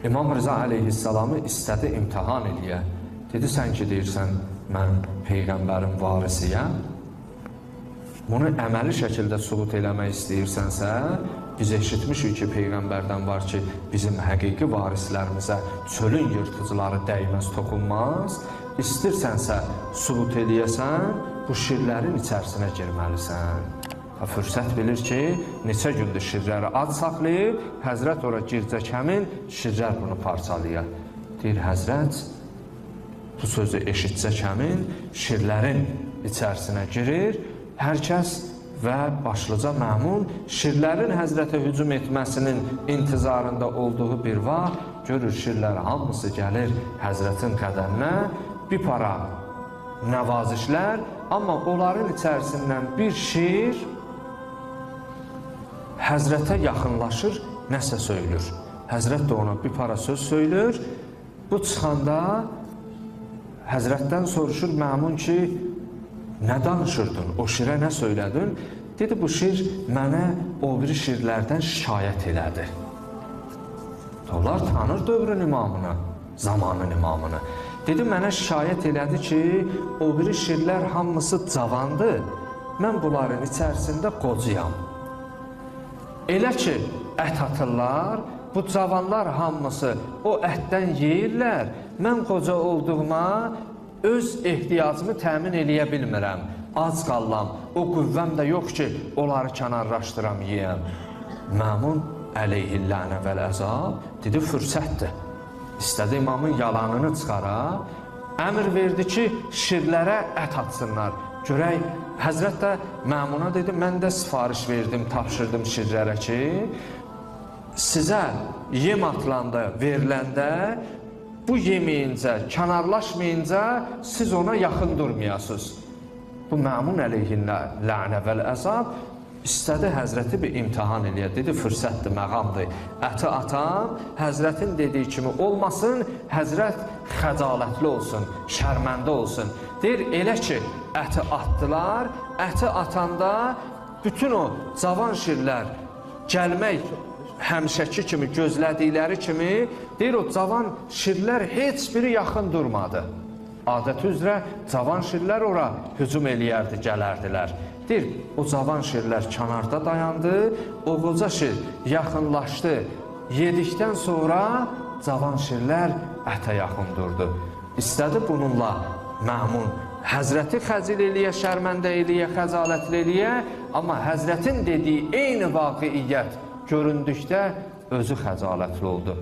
İmam Rıza aleyhisselamı istədi imtihan eləyə. Dedi, sən ki deyirsən, mən Peyğəmbərin varisiyəm. Bunu əməli şəkildə sübut eləmək istəyirsənsə, biz eşitmişik ki, Peyğəmbərdən var ki, bizim həqiqi varislərimizə çölün yırtıcıları dəyməz, toxunmaz. İstirsənsə sübut eləyəsən, bu şirlərin içərisinə girməlisən. Fürsət bilir ki, neçə gündür şirləri ad saxlayıb, Həzrət ora gircək həmin şirlər bunu parçalayır. Deyir, Həzrət bu sözü eşitcək həmin şirlərin içərisinə girir. Hər kəs və başlıca Məmun şirlərin Həzrətə hücum etməsinin intizarında olduğu bir vaxt görür, şirlər hamısı gəlir Həzrətin qədəminə, bir para nəvazişlər, amma onların içərisindən bir şir Həzrətə yaxınlaşır, nəsə söylür. Həzrət də ona bir para söz söylür. Bu çıxanda Həzrətdən soruşur Məmun ki, nə danışırdın, o şirə nə söylədin? Dedi, bu şir mənə o biri şirlərdən şikayət elədi. Onlar tanır dövrün imamını, zamanın imamını. Dedi, mənə şikayət elədi ki, o biri şirlər hamısı cavandır, mən bunların içərisində qocuyam. Elə ki, ət atırlar, bu cavanlar hamısı o ətdən yeyirlər, mən qoca olduğuma öz ehtiyacımı təmin eləyə bilmirəm. Az qallam, o qüvvəm də yox ki, onları kənarlaşdıram, yiyəm. Məmun əleyhillənə vəl-əzab dedi, fürsətdir. İstədi imamın yalanını çıxara, əmr verdi ki, şirlərə ət atsınlar. Görək, Həzrət də Məmuna dedi, mən də sifariş verdim, tapşırdım şirlərə ki, sizə yem atılanda, veriləndə, bu yeməyincə, kənarlaşmayınca siz ona yaxın durmayasınız. Bu Məmun əleyhinə lənə vəl-əzab istədi Həzrəti bir imtihan eləyə. Dedi, fürsətdir, məqamdır. Əti atan, Həzrətin dediyi kimi olmasın, Həzrət xəcalətli olsun, şərməndə olsun. Deyir, elə ki, əti atdılar, əti atanda bütün o cavan şirlər gəlmək həmişəki kimi, gözlədikləri kimi, deyir, o cavan şirlər heç biri yaxın durmadı. Adəti üzrə cavan şirlər ora hücum eləyərdi, gələrdilər. Deyir, o cavan şirlər kənarda dayandı, o qoca şir yaxınlaşdı. Yedikdən sonra cavan şirlər ətə yaxın durdu. İstədi bununla Məmun Həzrəti xəcil eləyə, şərməndə eləyə, xəcalətli eləyə, amma Həzrətin dediyi eyni vaqiiyyət göründükdə özü xəcalətli oldu.